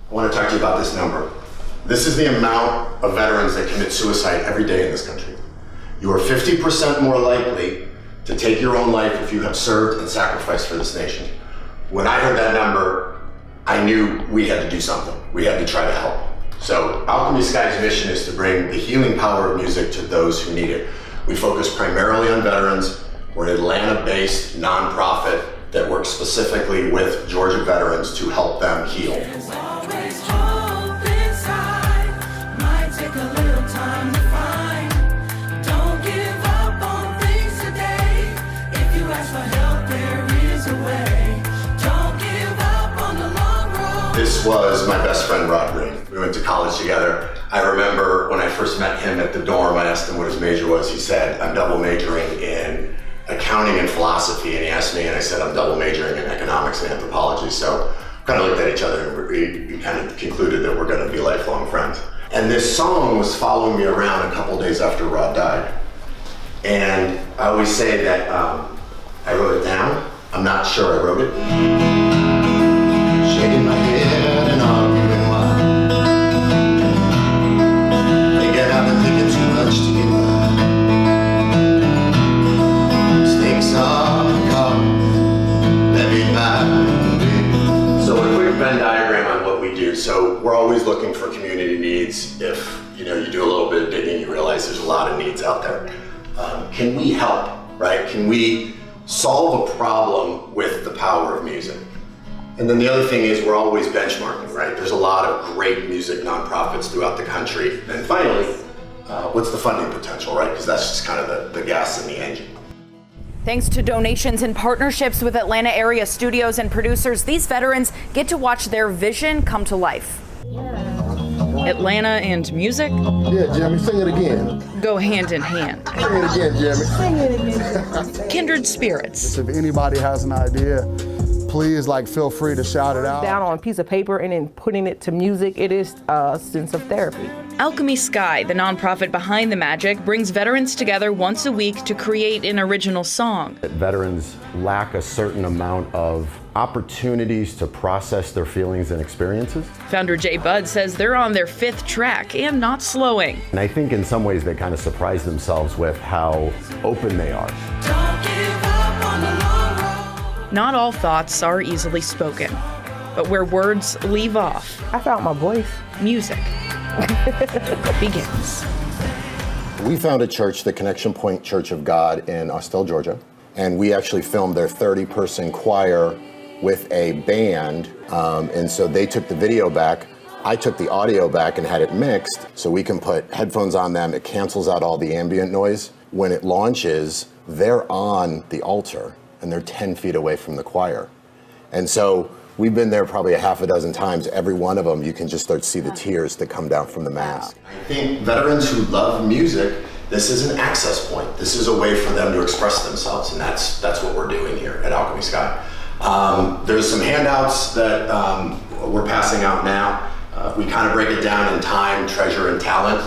I want to talk to you about this number. This is the amount of veterans that commit suicide every day in this country. You are 50% more likely to take your own life if you have served and sacrificed for this nation. When I heard that number, I knew we had to do something. We had to try to help. So Alchemy Sky's mission is to bring the healing power of music to those who need it. We focus primarily on veterans. We're an Atlanta-based nonprofit that works specifically with Georgia veterans to help them heal. There's always hope inside. Might take a little time to find. Don't give up on things today. If you ask for help, there is a way. Don't give up on the long road. This was my best friend, Rod Green. We went to college together. I remember when I first met him at the dorm, I asked him what his major was. He said, I'm double majoring in accounting and philosophy, and he asked me, and I said, I'm double majoring in economics and anthropology. So kind of looked at each other and we kind of concluded that we're going to be lifelong friends. And this song was following me around a couple days after Rod died. And I always say that I wrote it down. I'm not sure I wrote it. Shaking my head and arguing why. Thinking I've been thinking too much to get by. So a quick Venn diagram on what we do. So we're always looking for community needs. If you do a little bit of digging, you realize there's a lot of needs out there. Can we help, right? Can we solve a problem with the power of music? And then the other thing is we're always benchmarking, right? There's a lot of great music nonprofits throughout the country. And finally, what's the funding potential, right? Because that's just kind of the gas in the engine. Thanks to donations and partnerships with Atlanta area studios and producers, these veterans get to watch their vision come to life. Atlanta and music? Yeah, Jeremy, sing it again. Go hand in hand. Sing it again, Jeremy. Sing it again. Kindred spirits. If anybody has an idea, please feel free to shout it out. Down on a piece of paper and then putting it to music, it is a sense of therapy. Alchemy Sky, the nonprofit behind the magic, brings veterans together once a week to create an original song. Veterans lack a certain amount of opportunities to process their feelings and experiences. Founder Jay Budd says they're on their 5th track and not slowing. And I think in some ways they kind of surprise themselves with how open they are. Don't give up on the long road. Not all thoughts are easily spoken, but where words leave off, I found my voice. music begins. We found a church, the Connection Point Church of God in Austell, Georgia, and we actually filmed their 30-person choir with a band, and so they took the video back. I took the audio back and had it mixed so we can put headphones on them. It cancels out all the ambient noise. When it launches, they're on the altar and they're 10 feet away from the choir. And so we've been there probably a half a dozen times. Every one of them, you can just start to see the tears that come down from the mask. I think veterans who love music, this is an access point. This is a way for them to express themselves, and that's what we're doing here at Alchemy Sky. There's some handouts that we're passing out now. We kind of break it down in time, treasure, and talent.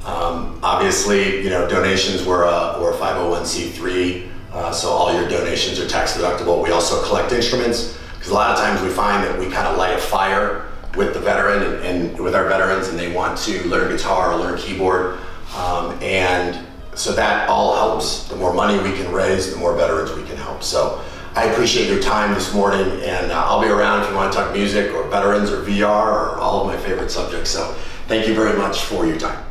Obviously, donations were a 501c3, so all your donations are tax deductible. We also collect instruments, because a lot of times we find that we kind of light a fire with the veteran and with our veterans, and they want to learn guitar or learn keyboard. And so that all helps. The more money we can raise, the more veterans we can help. So I appreciate your time this morning, and I'll be around if you want to talk music or veterans or VR or all of my favorite subjects. So thank you very much for your time.